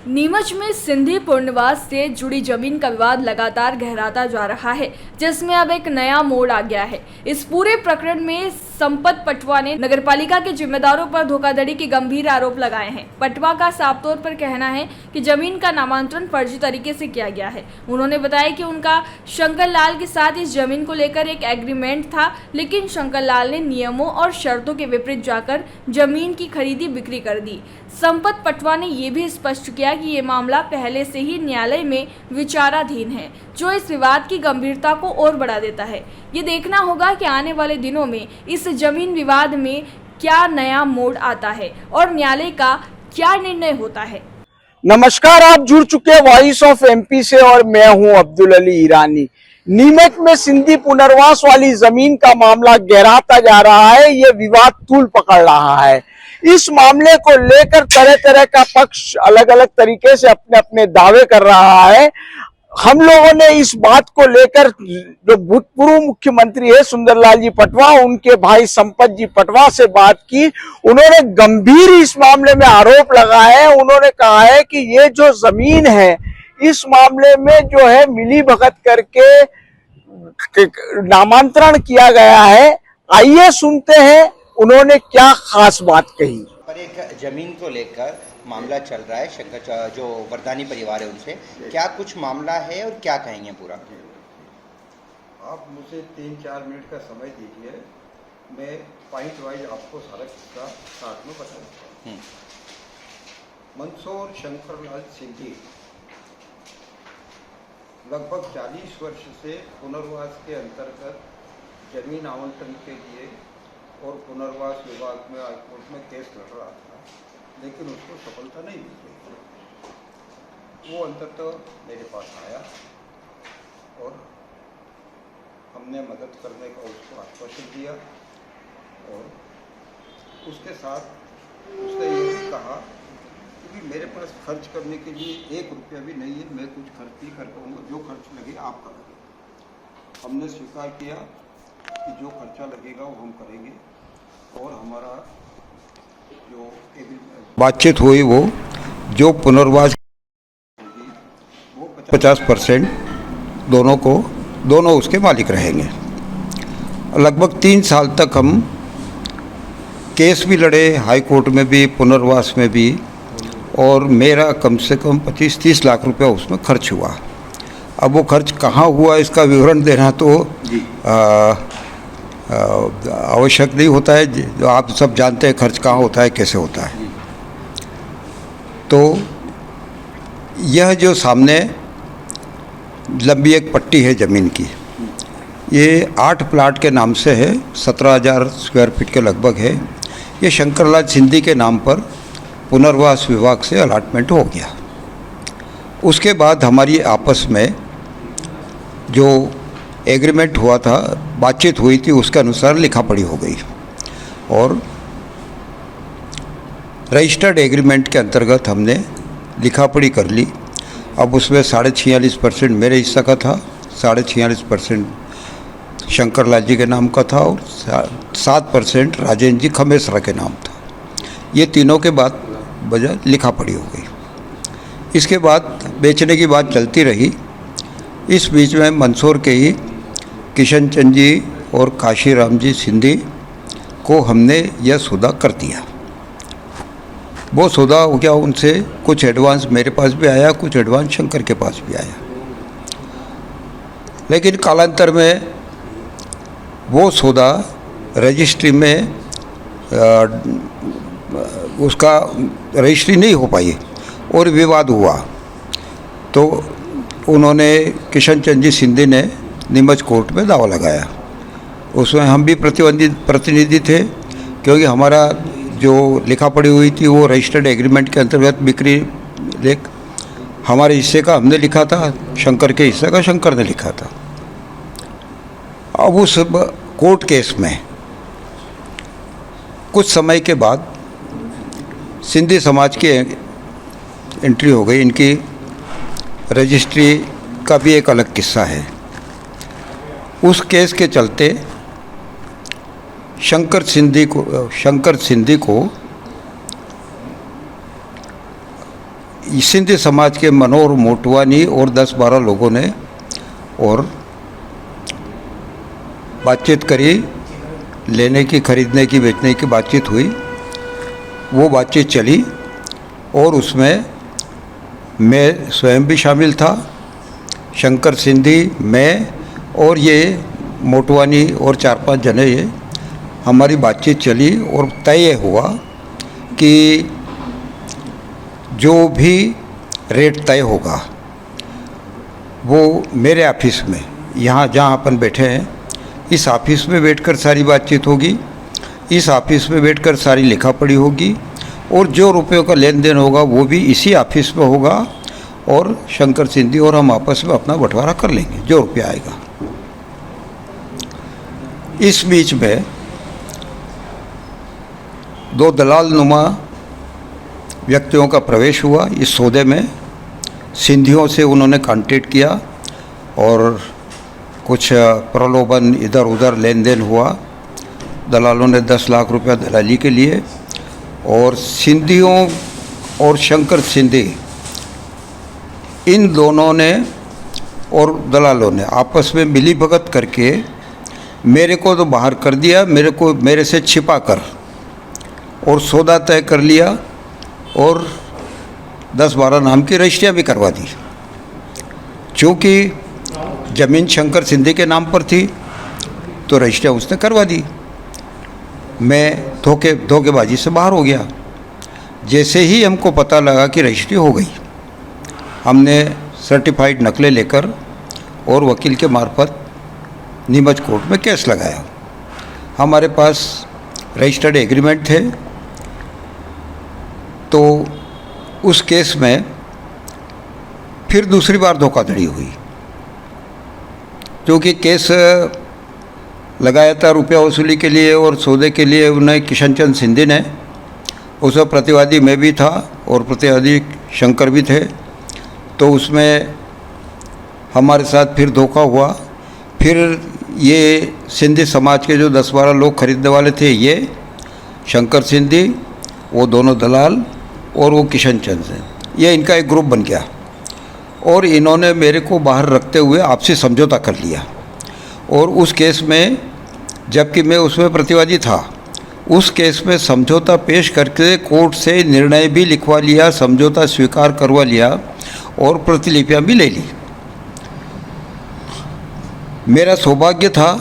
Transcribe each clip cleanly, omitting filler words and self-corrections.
नीमच में सिंधी पुनर्वास से जुड़ी जमीन का विवाद लगातार गहराता जा रहा है, जिसमें अब एक नया मोड़ आ गया है। इस पूरे प्रकरण में संपत पटवा ने नगरपालिका के जिम्मेदारों पर धोखाधड़ी के गंभीर आरोप लगाए हैं। पटवा का साफ तौर पर कहना है कि जमीन का नामांतरण फर्जी तरीके से किया गया है। उन्होंने बताया कि उनका शंकर लाल के साथ इस जमीन को लेकर एक एग्रीमेंट था, लेकिन शंकर लाल ने नियमों और शर्तों के विपरीत जाकर जमीन की खरीदी बिक्री कर दी। संपत पटवा ने यह भी स्पष्ट किया कि ये मामला पहले से ही न्यायालय में विचाराधीन है, जो इस विवाद की गंभीरता को और बढ़ा देता है। ये देखना होगा कि आने वाले दिनों में इस जमीन विवाद में क्या नया मोड़ आता है और न्यायालय का क्या निर्णय होता है। नमस्कार, आप जुड़ चुके वॉइस ऑफ एमपी से और मैं हूं अब्दुल अली ईरानी। नीमच में सिंधी पुनर्वास वाली जमीन का मामला गहराता जा रहा है। ये विवाद तूल पकड़ रहा है। इस मामले को लेकर तरह तरह का पक्ष अलग अलग तरीके से अपने अपने दावे कर रहा है। हम लोगों ने इस बात को लेकर जो भूतपूर्व मुख्यमंत्री है सुंदरलाल जी पटवा, उनके भाई संपत जी पटवा से बात की। उन्होंने गंभीर इस मामले में आरोप लगाए हैं। उन्होंने कहा है कि ये जो जमीन है, इस मामले में जो है मिली भगत करके नामांतरण किया गया है। आइए सुनते हैं उन्होंने क्या खास बात कही। पर एक जमीन को लेकर मामला चल रहा है, शंकर जो वरदानी परिवार है उनसे क्या कुछ मामला है और क्या कहेंगे पूरा? आप मुझे 3-4 मिनट का समय दीजिए, मैं पॉइंट वाइज आपको सारा किस्सा साथ में बताऊंगा। मंसूर शंकरलाल सिंधी लगभग 40 वर्ष से पुनर्वास के अंतर्गत जमीन आवंटन के लिए और पुनर्वास विभाग में हाईकोर्ट में केस लड़ रहा था, लेकिन उसको सफलता नहीं मिली। वो अंततः मेरे पास आया और हमने मदद करने का उसको आश्वासन दिया और उसके साथ उसने ये भी कहा कि मेरे पास खर्च करने के लिए 1 रुपया भी नहीं है, मैं कुछ खर्च नहीं कर पाऊँगा, जो खर्च लगे आप करेंगे। हमने स्वीकार किया कि जो खर्चा लगेगा वो हम करेंगे और हमारा जो बातचीत हुई वो जो पुनर्वास वो 50% दोनों उसके मालिक रहेंगे। लगभग 3 साल तक हम केस भी लड़े, हाई कोर्ट में भी, पुनर्वास में भी, और मेरा कम से कम 25-30 लाख रुपया उसमें खर्च हुआ। अब वो खर्च कहाँ हुआ इसका विवरण देना तो आवश्यक नहीं होता है। जो आप सब जानते हैं खर्च कहाँ होता है, कैसे होता है। तो यह जो सामने लंबी एक पट्टी है ज़मीन की, ये 8 प्लाट के नाम से है, 17,000 स्क्वायर फीट के लगभग है। ये शंकरलाल सिंधी के नाम पर पुनर्वास विभाग से अलॉटमेंट हो गया। उसके बाद हमारी आपस में जो एग्रीमेंट हुआ था, बातचीत हुई थी, उसके अनुसार लिखा पढ़ी हो गई और रजिस्टर्ड एग्रीमेंट के अंतर्गत हमने लिखा पढ़ी कर ली। अब उसमें 46.5% मेरे हिस्सा का था, 46.5% शंकरलाल जी के नाम का था और 7% राजेंद्र जी खमेसरा के नाम था। ये तीनों के बाद वजह लिखा पढ़ी हो गई। इसके बाद बेचने की बात चलती रही। इस बीच में मंदसौर के ही किशन चंद जी और काशीराम जी सिंधी को हमने यह सौदा कर दिया। वो सौदा हो गया, उनसे कुछ एडवांस मेरे पास भी आया, कुछ एडवांस शंकर के पास भी आया। लेकिन कालांतर में वो सौदा रजिस्ट्री में उसका रजिस्ट्री नहीं हो पाई और विवाद हुआ। तो उन्होंने किशन चंद जी सिंधी ने नीमच कोर्ट में दावा लगाया। उसमें हम भी प्रतिनिधि थे, क्योंकि हमारा जो लिखा पढ़ी हुई थी वो रजिस्टर्ड एग्रीमेंट के अंतर्गत बिक्री लेख हमारे हिस्से का हमने लिखा था, शंकर के हिस्से का शंकर ने लिखा था। अब उस कोर्ट केस में कुछ समय के बाद सिंधी समाज की एंट्री हो गई। इनकी रजिस्ट्री का भी एक अलग किस्सा है। उस केस के चलते शंकर सिंधी को सिंधी समाज के मनोहर मोटवानी और 10-12 लोगों ने और बातचीत करी, लेने की, खरीदने की, बेचने की बातचीत हुई। वो बातचीत चली और उसमें मैं स्वयं भी शामिल था, शंकर सिंधी, मैं और ये मोटवानी और 4-5 जने, ये हमारी बातचीत चली और तय हुआ कि जो भी रेट तय होगा वो मेरे ऑफिस में, यहाँ जहाँ अपन बैठे हैं, इस ऑफिस में बैठकर सारी बातचीत होगी, इस ऑफिस में बैठकर सारी लिखा पढ़ी होगी और जो रुपयों का लेन देन होगा वो भी इसी ऑफिस में होगा और शंकर सिंधी और हम आपस में अपना बंटवारा कर लेंगे जो रुपया आएगा। इस बीच में 2 दलाल नुमा व्यक्तियों का प्रवेश हुआ इस सौदे में। सिंधियों से उन्होंने कांटेक्ट किया और कुछ प्रलोभन, इधर उधर लेन देन हुआ। दलालों ने 10 लाख रुपया दलाली के लिए और सिंधियों और शंकर सिंधी, इन दोनों ने और दलालों ने आपस में मिली भगत करके मेरे को तो बाहर कर दिया, मेरे से छिपा कर और सौदा तय कर लिया और 10-12 नाम की रजिस्ट्रियाँ भी करवा दी। चूँकि ज़मीन शंकर सिंधी के नाम पर थी तो रजिस्ट्रियाँ उसने करवा दी। मैं धोखेबाजी से बाहर हो गया। जैसे ही हमको पता लगा कि रजिस्ट्री हो गई, हमने सर्टिफाइड नकलें लेकर और वकील के मार्फत नीमच कोर्ट में केस लगाया। हमारे पास रजिस्टर्ड एग्रीमेंट थे, तो उस केस में फिर दूसरी बार धोखाधड़ी हुई। क्योंकि केस लगाया था रुपया वसूली के लिए और सौदे के लिए उन्हें किशनचंद सिंधी ने, उसमें प्रतिवादी मैं भी था और प्रतिवादी शंकर भी थे। तो उसमें हमारे साथ फिर धोखा हुआ। फिर ये सिंधी समाज के जो 10-12 लोग खरीदने वाले थे, ये शंकर सिंधी, वो दोनों दलाल और वो किशनचंद से, ये इनका एक ग्रुप बन गया और इन्होंने मेरे को बाहर रखते हुए आपसी समझौता कर लिया। और उस केस में, जबकि मैं उसमें प्रतिवादी था, उस केस में समझौता पेश करके कोर्ट से निर्णय भी लिखवा लिया, समझौता स्वीकार करवा लिया और प्रतिलिपियाँ भी ले ली। मेरा सौभाग्य था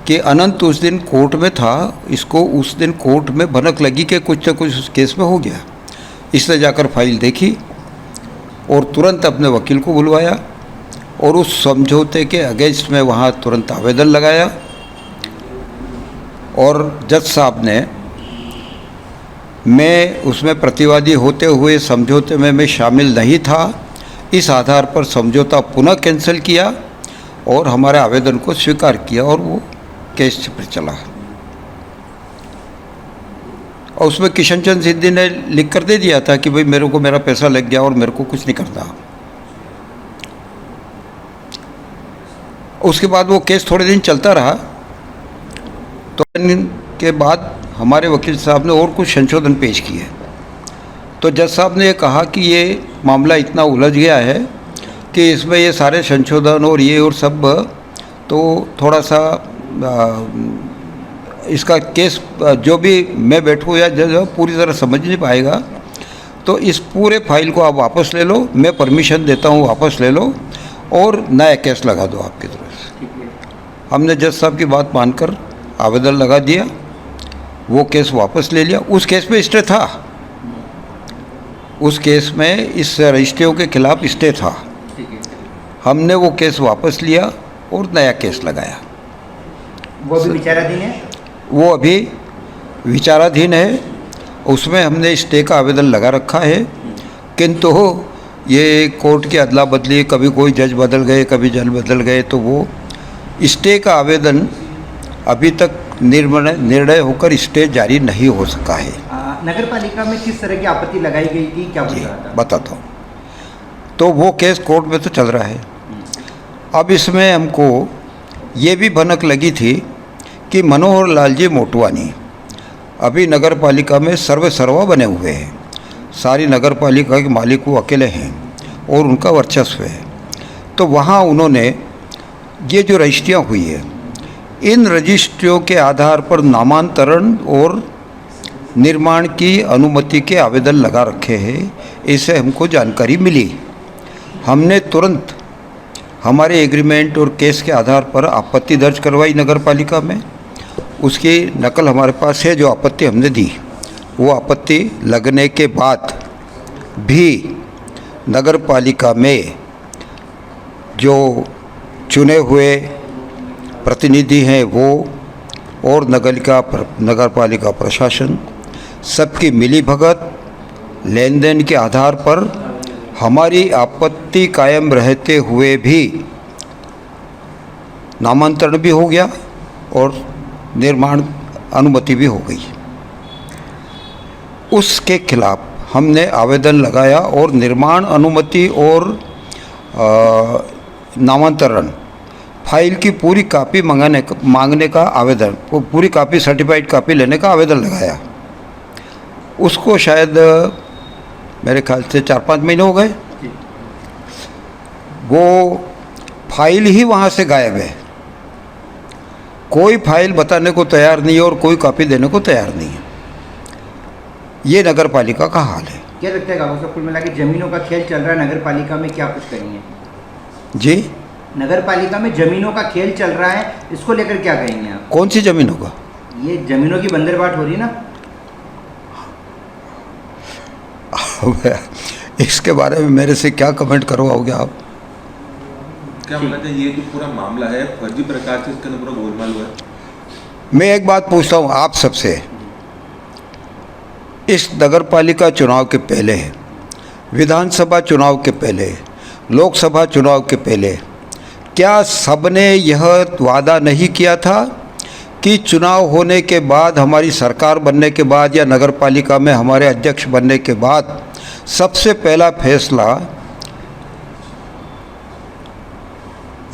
कि अनंत उस दिन कोर्ट में था, इसको उस दिन कोर्ट में भनक लगी कि कुछ न कुछ उस केस में हो गया। इसने जाकर फाइल देखी और तुरंत अपने वकील को बुलवाया और उस समझौते के अगेंस्ट में वहाँ तुरंत आवेदन लगाया। और जज साहब ने, मैं उसमें प्रतिवादी होते हुए समझौते में मैं शामिल नहीं था, इस आधार पर समझौता पुनः कैंसिल किया और हमारे आवेदन को स्वीकार किया और वो केस पर चला। और उसमें किशनचंद सिंधी ने लिख कर दे दिया था कि भाई मेरे को मेरा पैसा लग गया और मेरे को कुछ नहीं करना। उसके बाद वो केस थोड़े दिन चलता रहा। तो के बाद हमारे वकील साहब ने और कुछ संशोधन पेश किए। तो जज साहब ने ये कहा कि ये मामला इतना उलझ गया है कि इसमें ये सारे संशोधन और ये और सब, तो थोड़ा सा इसका केस जो भी मैं बैठूँ या जज पूरी तरह समझ नहीं पाएगा, तो इस पूरे फाइल को आप वापस ले लो, मैं परमिशन देता हूँ, वापस ले लो और नया केस लगा दो आपकी तरफ से। हमने जज साहब की बात मानकर आवेदन लगा दिया, वो केस वापस ले लिया। उस केस में स्टे था, उस केस में इस रजिस्ट्रियों के खिलाफ स्टे था। हमने वो केस वापस लिया और नया केस लगाया। वो भी विचाराधीन है? वो अभी विचाराधीन है। उसमें हमने स्टे का आवेदन लगा रखा है, किंतु ये कोर्ट की अदला बदली, कभी कोई जज बदल गए, कभी जज बदल गए, तो वो स्टे का आवेदन अभी तक निर्णय होकर स्टे जारी नहीं हो सका है। नगर पालिका में किस तरह की आपत्ति लगाई गई थी, क्या जी बताता हूँ। तो वो केस कोर्ट में तो चल रहा है। अब इसमें हमको ये भी भनक लगी थी कि मनोहर लाल जी मोटवानी अभी नगर पालिका में सर्वा बने हुए हैं। सारी नगर पालिका के मालिक वो अकेले हैं और उनका वर्चस्व है। तो वहाँ उन्होंने ये जो रजिस्ट्रियाँ हुई है, इन रजिस्ट्रियों के आधार पर नामांतरण और निर्माण की अनुमति के आवेदन लगा रखे हैं, इससे हमको जानकारी मिली। हमने तुरंत हमारे एग्रीमेंट और केस के आधार पर आपत्ति दर्ज करवाई नगर पालिका में। उसकी नकल हमारे पास है, जो आपत्ति हमने दी। वो आपत्ति लगने के बाद भी नगर पालिका में जो चुने हुए प्रतिनिधि हैं वो और नगर पालिका प्रशासन सबकी मिलीभगत लेन देन के आधार पर हमारी आपत्ति कायम रहते हुए भी नामांतरण भी हो गया और निर्माण अनुमति भी हो गई। उसके खिलाफ हमने आवेदन लगाया और निर्माण अनुमति और नामांतरण फाइल की पूरी कापी मांगने का आवेदन, पूरी कापी सर्टिफाइड कापी लेने का आवेदन लगाया। उसको शायद मेरे ख्याल से 4-5 महीने हो गए। वो फाइल ही वहाँ से गायब है। कोई फाइल बताने को तैयार नहीं है और कोई कॉपी देने को तैयार नहीं है। ये नगर पालिका का हाल है। क्या लगता है कागज कुल मिला के जमीनों का खेल चल रहा है नगर पालिका में, क्या कुछ करेंगे जी? नगर पालिका में जमीनों का खेल चल रहा है, इसको लेकर क्या कहेंगे आप? कौन सी जमीनों का? ये जमीनों की बंदरबाट हो रही है ना। इसके बारे में मेरे से क्या कमेंट करवाओगे आप? क्या मतलब ये जो पूरा मामला है फर्जी प्रकार से इसके अंदर पूरा गोलमाल हुआ है। मैं एक बात पूछता हूँ आप सबसे, इस नगर पालिका चुनाव के पहले, विधानसभा चुनाव के पहले, लोकसभा चुनाव के पहले क्या सबने यह वादा नहीं किया था कि चुनाव होने के बाद, हमारी सरकार बनने के बाद या नगर पालिका में हमारे अध्यक्ष बनने के बाद सबसे पहला फैसला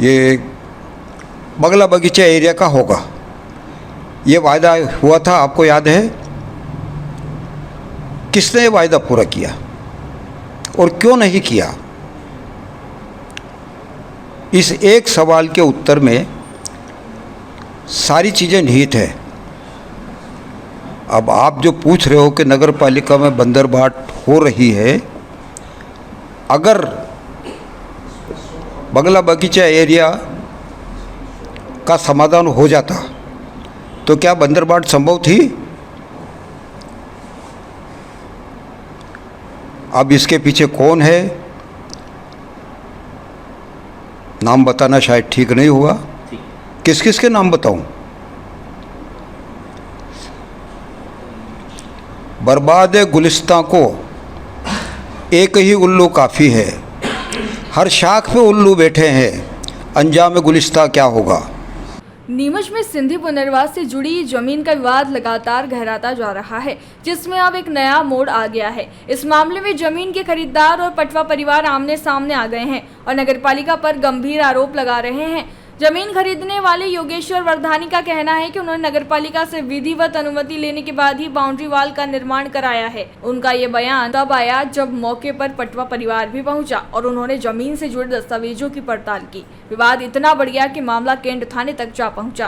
ये बगला बगीचा एरिया का होगा? ये वायदा हुआ था, आपको याद है? किसने ये वायदा पूरा किया और क्यों नहीं किया? इस एक सवाल के उत्तर में सारी चीज़ें निहित है। अब आप जो पूछ रहे हो कि नगर पालिका में बंदरबाट हो रही है, अगर बगला बगीचा एरिया का समाधान हो जाता तो क्या बंदरबाट संभव थी? अब इसके पीछे कौन है, नाम बताना शायद ठीक नहीं होगा। किस किस के नाम बताऊं? बर्बाद गुलिस्तां को एक ही उल्लू काफ़ी है, हर शाख पे उल्लू बैठे हैं, अंजाम गुलिस्तां क्या होगा। नीमच में सिंधी पुनर्वास से जुड़ी जमीन का विवाद लगातार गहराता जा रहा है, जिसमें अब एक नया मोड़ आ गया है। इस मामले में जमीन के खरीदार और पटवा परिवार आमने सामने आ गए हैं और नगरपालिका पर गंभीर आरोप लगा रहे हैं। जमीन खरीदने वाले योगेश्वर वर्धानी का कहना है कि उन्होंने नगरपालिका से विधिवत अनुमति लेने के बाद ही बाउंड्री वॉल का निर्माण कराया है। उनका ये बयान तब आया जब मौके पर पटवा परिवार भी पहुंचा और उन्होंने जमीन से जुड़े दस्तावेजों की पड़ताल की। विवाद इतना बढ़ गया कि मामला केंद्र थाने तक जा पहुंचा।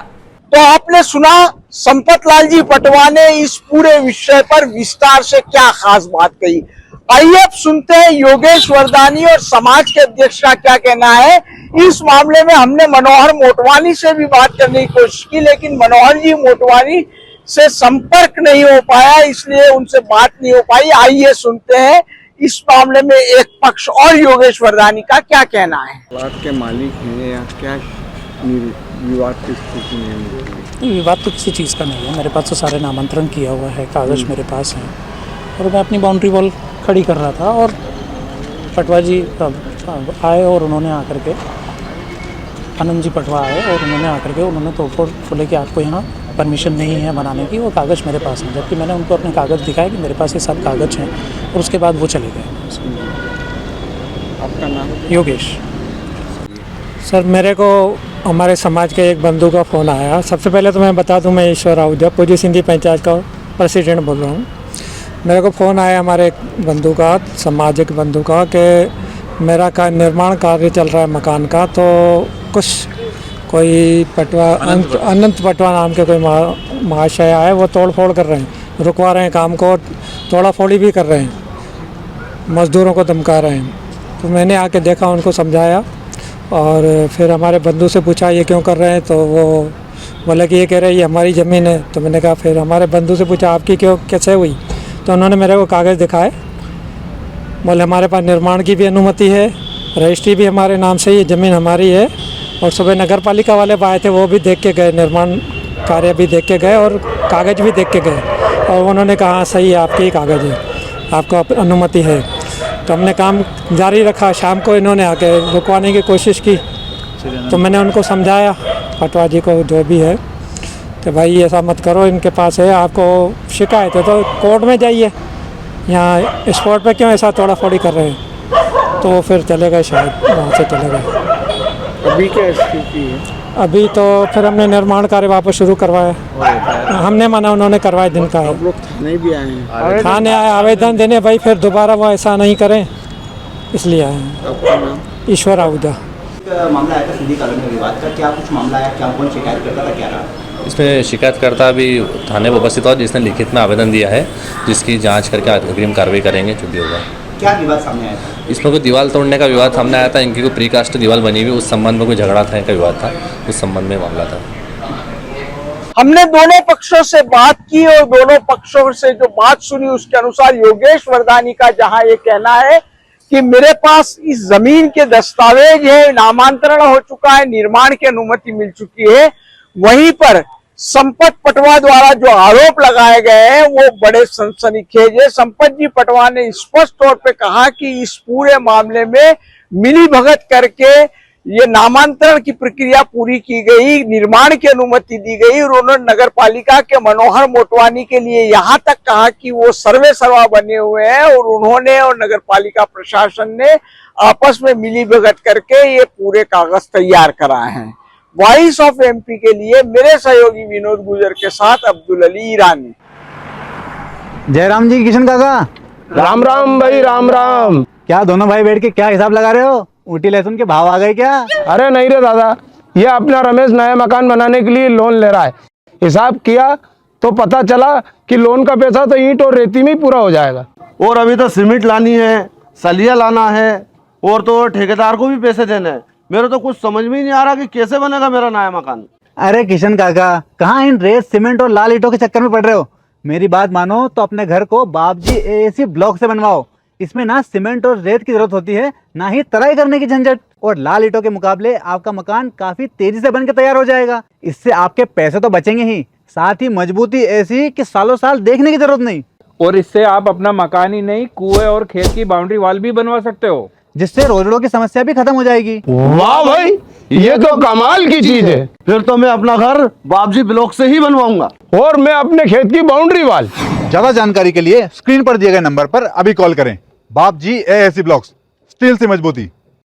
तो आपने सुना संपत लाल जी पटवा ने इस पूरे विषय पर विस्तार से क्या खास बात कही। आइए अब सुनते हैं योगेश वर्धानी और समाज के अध्यक्ष का क्या कहना है इस मामले में। हमने मनोहर मोटवानी से भी बात करने की कोशिश की, लेकिन मनोहर जी मोटवानी से संपर्क नहीं हो पाया, इसलिए उनसे बात नहीं हो पाई। आइए सुनते हैं इस मामले में एक पक्ष और योगेश वर्धानी का क्या कहना है। प्लाट के मालिक हैं या क्या विवाद की स्थिति में? विवाद तो किसी चीज़ का नहीं है। मेरे पास तो सारे नामांतरण किया हुआ है, कागज़ मेरे पास हैं और मैं अपनी बाउंड्री वॉल खड़ी कर रहा था और पटवा जी आए और उन्होंने आकर के, आनंद जी पटवा आए और उन्होंने आकर के उन्होंने तोड़फोड़ बोले कि आपको यहाँ परमिशन नहीं है बनाने की, वो कागज़ मेरे पास हैं। जबकि मैंने उनको अपने कागज़ दिखाए कि मेरे पास ये सब कागज़ हैं और उसके बाद वो चले गए। आपका नाम? योगेश। सर, मेरे को हमारे समाज के एक बंधु का फ़ोन आया। सबसे पहले तो मैं बता दूं, मैं ईश्वर आहूजा पूजी सिंधी पंचायत का प्रेसिडेंट बोल रहा हूँ। मेरे को फ़ोन आया हमारे एक बंधु का, सामाजिक बंधु का, कि मेरा का निर्माण कार्य चल रहा है मकान का, तो कुछ कोई पटवा अनंत पटवा नाम के कोई महाशय आए, वो तोड़ फोड़ कर रहे हैं, रुकवा रहे हैं काम को, तोड़ा फोड़ी भी कर रहे हैं, मज़दूरों को धमका रहे हैं। तो मैंने आके देखा, उनको समझाया, और फिर हमारे बंधु से पूछा ये क्यों कर रहे हैं, तो वो बोले कि ये कह रहे हैं ये हमारी ज़मीन है। तो मैंने कहा, फिर हमारे बंधु से पूछा आपकी क्यों कैसे हुई, तो उन्होंने मेरे को कागज़ दिखाए, बोले हमारे पास निर्माण की भी अनुमति है, रजिस्ट्री भी हमारे नाम से ही, ज़मीन हमारी है। और सुबह नगर पालिका वाले आए थे, वो भी देख के गए, निर्माण कार्य भी देख के गए और कागज़ भी देख के गए, और उन्होंने कहा हाँ सही है, आपके ही कागज़ है, आपको अनुमति है। तो हमने काम जारी रखा। शाम को इन्होंने आके रुकवाने की कोशिश की, तो मैंने उनको समझाया, पटवा जी को जो भी है, कि भाई ऐसा मत करो, इनके पास है, आपको शिकायत है तो कोर्ट में जाइए, यहाँ स्पॉट पे क्यों ऐसा तोड़ा फोड़ी कर रहे हैं। तो फिर चले गए, शायद वहाँ से चले गए। अभी क्या स्थिति है? अभी तो फिर हमने निर्माण कार्य वापस शुरू करवाया, हमने माना, उन्होंने करवाया दिन का है। आप लोग थाने भी आए हैं? थाने आए आवेदन देने, भाई फिर दोबारा वो ऐसा नहीं करें, इसलिए आए हैं। आपका नाम? ईश्वर आहूजा। मामला आया था सिंधी कॉलोनी में विवाद का, क्या कुछ मामला आया, क्या कौन शिकायत करता था, क्या रहा? इसमें शिकायतकर्ता भी थाने में उपस्थित हुआ, जिसने लिखित में आवेदन दिया है, जिसकी जांच करके अग्रिम कार्रवाई करेंगे जो भी होगा। क्या विवाद सामने आया था? इसमें कोई दीवार तोड़ने का विवाद सामने आया था, इनकी कोई प्रीकास्ट दीवार बनी हुई, उस संबंध में कोई झगड़ा था, इनका विवाद था, उस संबंध में मामला था। हमने दोनों पक्षों से बात की और दोनों पक्षों से जो बात सुनी उसके अनुसार योगेश वरदानी का जहां ये कहना है कि मेरे पास इस जमीन के दस्तावेज है, नामांतरण हो चुका है, निर्माण की अनुमति मिल चुकी है, वहीं पर संपत पटवा द्वारा जो आरोप लगाए गए हैं वो बड़े सनसनीखेज है। संपत जी पटवा ने स्पष्ट तौर पे कहा कि इस पूरे मामले में मिली भगत करके ये नामांतरण की प्रक्रिया पूरी की गई, निर्माण की अनुमति दी गई, और उन्होंने नगर पालिका के मनोहर मोटवानी के लिए यहाँ तक कहा कि वो सर्वे सर्वा बने हुए हैं, और उन्होंने और नगर पालिका प्रशासन ने आपस में मिली भगत करके ये पूरे कागज तैयार कराए हैं। वॉइस ऑफ एमपी के लिए मेरे सहयोगी विनोद गुजर के साथ अब्दुल अली ईरानी। जयराम जी, किशन काका, राम राम भाई, राम राम। क्या दोनों भाई बैठ के क्या हिसाब लगा रहे हो? ऊटी लहसुन के भाव आ गए क्या? अरे नहीं रे दादा, ये अपना रमेश नया मकान बनाने के लिए लोन ले रहा है। हिसाब किया तो पता चला कि लोन का पैसा तो ईंट और रेती में ही पूरा हो जाएगा, और अभी तो सीमेंट लानी है, सलिया लाना है, और तो ठेकेदार को भी पैसे देने हैं। मेरे तो कुछ समझ में ही नहीं आ रहा कि कैसे बनेगा मेरा नया मकान। अरे किशन काका, कहाँ इन रेत सीमेंट और लाल ईंटों के चक्कर में पड़ रहे हो? मेरी बात मानो तो अपने घर को बाबजी एएसी ब्लॉक से बनवाओ। इसमें ना सीमेंट और रेत की जरूरत होती है, ना ही तराई करने की झंझट, और लाल ईंटों के मुकाबले आपका मकान काफी तेजी से बनकर तैयार हो जाएगा। इससे आपके पैसे तो बचेंगे ही, साथ ही मजबूती ऐसी कि सालों साल देखने की जरूरत नहीं। और इससे आप अपना मकान ही नहीं, कुएं और खेत की बाउंड्री वॉल भी बनवा सकते हो, जिससे रोजड़ों की समस्या भी खत्म हो जाएगी। वाह भाई, ये तो कमाल की चीज है। फिर तो मैं अपना घर बाबजी ब्लॉक से ही बनवाऊंगा, और मैं अपने खेत की बाउंड्री वॉल। ज्यादा जानकारी के लिए स्क्रीन पर दिए गए नंबर पर अभी कॉल करें। बाबजी एएसी ब्लॉक्स, स्टील से मजबूती।